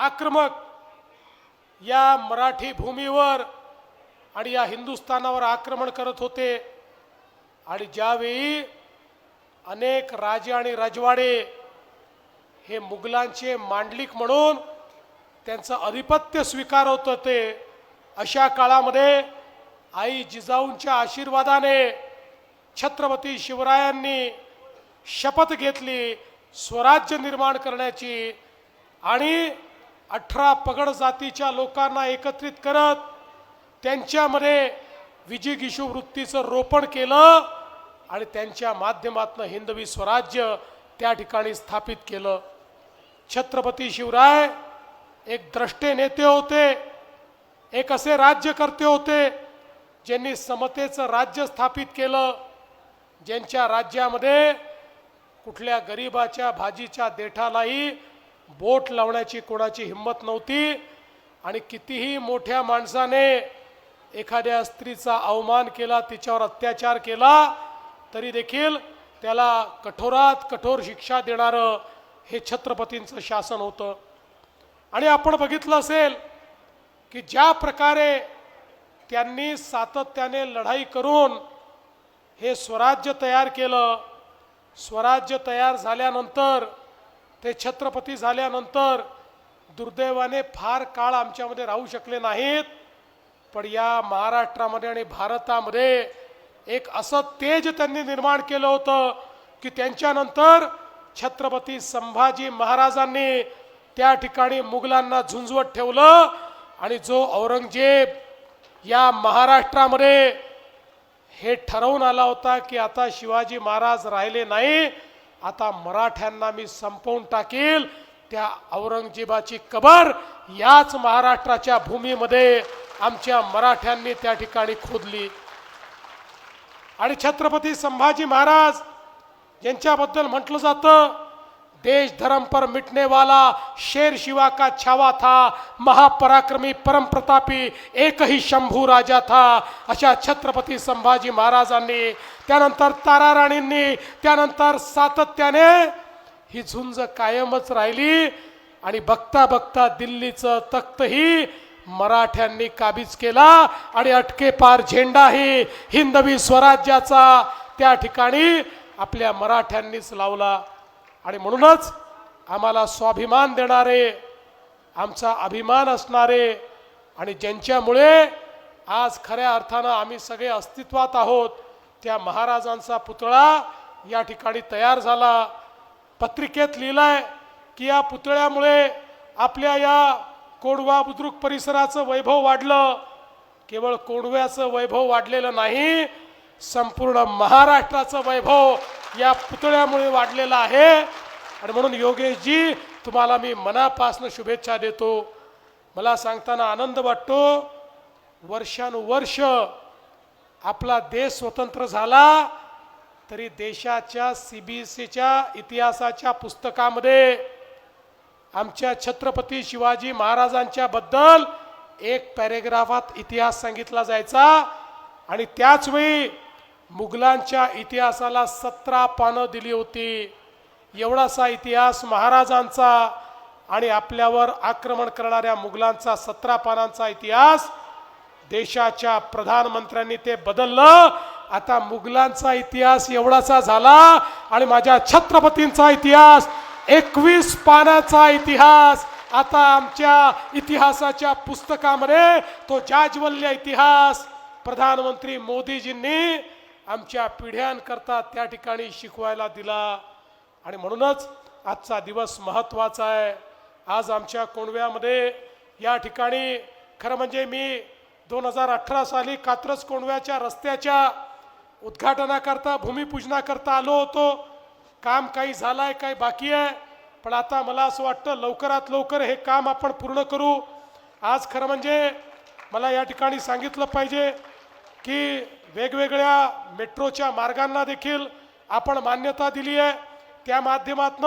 आक्रमक या मराठी भूमीवर आणि या हिंदुस्थानावर आक्रमण करत होते। आणि ज्यावेळी अनेक राजे आणि राजवाडे हे मुघलांचे मांडलिक म्हणून त्यांचं अधिपत्य स्वीकारत होते, अशा काळामध्ये आई जिजाऊंच्या आशीर्वादाने छत्रपती शिवरायांनी शपथ घेतली स्वराज्य निर्माण करण्याची आणि 18 पगड जातीच्या लोकांना एकत्रित करत त्यांच्यामध्ये विजिगीषू वृत्तीचं रोपण केलं आणि त्यांच्या माध्यमातून हिंदवी स्वराज्य त्या ठिकाणी स्थापित केलं। छत्रपती शिवराय एक द्रष्टे नेते होते, एक असे राज्यकर्ते होते ज्यांनी समतेचं राज्य स्थापित केलं, ज्यांच्या राज्यामध्ये कुठल्या गरीबाच्या भाजीच्या देठालाही बोट लावण्याची कोणाची हिंमत नव्हती। आणि कितीही मोठ्या माणसाने एखाद्या स्त्रीचा अवमान केला, तिच्यावर अत्याचार केला, तरी देखील त्याला कठोरात कठोर शिक्षा देणारं हे छत्रपतींचं शासन होतं। आणि आपण बघितलं असेल की ज्या प्रकारे त्यांनी सातत्याने लढाई करून हे स्वराज्य तयार केलं, स्वराज्य तयार झाल्यानंतर ते छत्रपती झाल्यानंतर दुर्दैवाने फार काळ आमच्यामध्ये राहू शकले नाहीत, पण या महाराष्ट्रामध्ये आणि भारतामध्ये एक असं तेज त्यांनी निर्माण केलं होतं की त्यांच्यानंतर छत्रपती संभाजी महाराजांनी त्या ठिकाणी मुघलांना झुंजवत ठेवलं। आणि जो औरंगजेब या महाराष्ट्रामध्ये हे ठरवून आला होता की आता शिवाजी महाराज राहिले नाही, आता मराठ्यांना मी संपवून टाकील, त्या औरंगजेबाची कबर याच महाराष्ट्राच्या भूमीमध्ये आमच्या मराठ्यांनी त्या ठिकाणी खोदली। आणि छत्रपती संभाजी महाराज यांच्याबद्दल म्हटलं जातं, देश धर्म पर मिटने वाला शेर शिवा का छावा था, महापराक्रमी परम प्रतापी एक ही शंभू राजा था। अशा छत्रपती संभाजी महाराजांनी, त्यानंतर ताराराणींनी, त्यानंतर सातत्याने ही झुंज कायमच राहिली। आणि बघता बघता दिल्लीचं तख्तही मराठ्यांनी काबीज केला आणि अटके पार झेंडाही हिंदवी स्वराज्याचा त्या ठिकाणी आपल्या मराठ्यांनीच लावला। आणि म्हणूनच आम्हाला स्वाभिमान देणारे, आमचा अभिमान असणारे आणि ज्यांच्यामुळे आज खऱ्या अर्थानं आम्ही सगळे अस्तित्वात आहोत, त्या महाराजांचा पुतळा या ठिकाणी तयार झाला। पत्रिकेत लिहिलंय की या पुतळ्यामुळे आपल्या या कोंढवा बुद्रुक परिसराचं वैभव वाढलं। केवळ कोंढव्याचं वैभव वाढलेलं नाही, संपूर्ण महाराष्ट्राचं वैभव या पुतळ्यामुळे वाढलेलं आहे। आणि म्हणून योगेशजी, तुम्हाला मी मनापासून शुभेच्छा देतो। मला सांगताना आनंद वाटतो, वर्षानुवर्ष आपला देश स्वतंत्र झाला तरी देशाच्या CBSEच्या इतिहासाच्या पुस्तकामध्ये आमच्या छत्रपती शिवाजी महाराजांच्या बद्दल एक पॅरेग्राफात इतिहास सांगितला जायचा आणि त्याच वेळी मुघलांच्या इतिहासाला 17 पानं दिली होती। एवढासा इतिहास महाराजांचा आणि आपल्यावर आक्रमण करणाऱ्या मुघलांचा 17 पानांचा इतिहास, देशाच्या प्रधानमंत्र्यांनी ते बदललं। आता मुघलांचा इतिहास एवढासा झाला आणि माझ्या छत्रपतींचा इतिहास 21 पानाचा इतिहास आता आमच्या इतिहासाच्या पुस्तकामध्ये तो जाज्वल्य इतिहास प्रधानमंत्री मोदीजींनी आमच्या पिढ्यांकरता त्या ठिकाणी शिकवायला दिला। आणि म्हणूनच आजचा दिवस महत्त्वाचा आहे। आज आमच्या कोंढव्यामध्ये या ठिकाणी खरं म्हणजे मी 2018 साली कात्रज कोंढव्याच्या रस्त्याच्या उद्घाटनाकरता भूमिपूजनाकरता आलो होतो। काम काही झालंय, काही बाकी आहे, पण आता मला असं वाटतं लवकरात लवकर हे काम आपण पूर्ण करू। आज खरं म्हणजे मला या ठिकाणी सांगितलं पाहिजे की वेगवेगळ्या मेट्रोच्या मार्गांना देखील आपण मान्यता दिली आहे। त्या माध्यमातून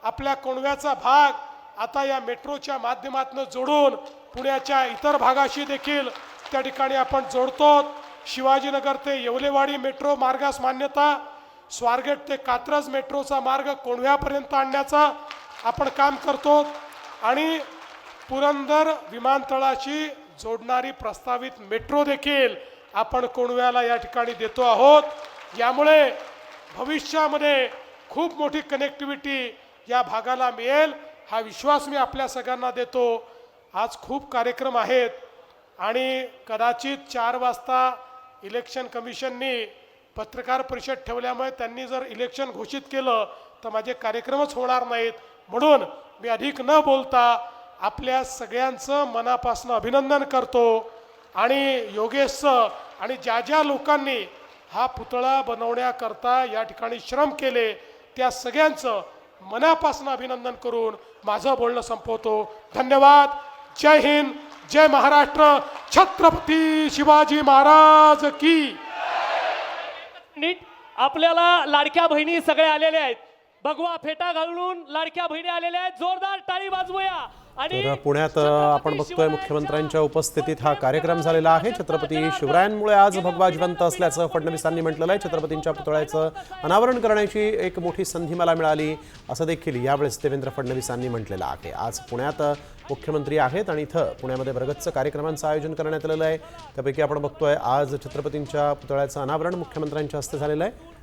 आपल्या कोंढव्याचा भाग आता या मेट्रोच्या माध्यमातून जोडून पुण्याच्या इतर भागाशी देखील त्या ठिकाणी आपण जोडतो। शिवाजीनगर ते येवलेवाडी मेट्रो मार्गास मान्यता, स्वारगेट ते कात्रज मेट्रोचा मार्ग कोंढव्यापर्यंत आणण्याचा आपण काम करतो। आणि पुरंदर विमानतळाशी जोडणारी प्रस्तावित मेट्रो देखील आपण कोंडव्याला या ठिकाणी देतो आहोत। यामुळे भविष्यामध्ये खूप मोठी कनेक्टिव्हिटी या भागाला मिळेल हा विश्वास मी आपल्या सगळ्यांना देतो। आज खूप कार्यक्रम आहेत आणि कदाचित 4 वाजता इलेक्शन कमिशननी पत्रकार परिषद ठेवल्यामुळे त्यांनी जर इलेक्शन घोषित केलं तर माझे कार्यक्रमच होणार नाहीत। म्हणून मी अधिक न बोलता आपल्या सगळ्यांचं मनापासून अभिनंदन करतो आणि योगेशचं आणि ज्या ज्या लोकांनी हा पुतळा बनवण्याकरता या ठिकाणी श्रम केले त्या सगळ्यांचं मनापासून अभिनंदन करून माझं बोलणं संपवतो। धन्यवाद। जय हिंद, जय महाराष्ट्र, छत्रपती शिवाजी महाराज की। नीट आपल्याला लाडक्या बहिणी सगळे आलेले आहेत, भगवा फेटा घालून लाडक्या बहिणी आलेल्या आहेत, जोरदार टाळी वाजवूया। तर पुण्यात आपण बघतोय मुख्यमंत्र्यांच्या उपस्थितीत हा कार्यक्रम झालेला आहे। छत्रपती शिवरायांमुळे आज भगवा जिवंत असल्याचं फडणवीसांनी म्हटलेलं आहे। छत्रपतींच्या पुतळ्याचं अनावरण करण्याची एक मोठी संधी मला मिळाली असं देखील यावेळेस देवेंद्र फडणवीसांनी म्हटलेलं आहे। आज पुण्यात मुख्यमंत्री आहेत आणि इथं पुण्यामध्ये बरगच्च कार्यक्रमांचं आयोजन करण्यात आलेलं आहे। त्यापैकी आपण बघतोय आज छत्रपतींच्या पुतळ्याचं अनावरण मुख्यमंत्र्यांच्या हस्ते झालेलं आहे।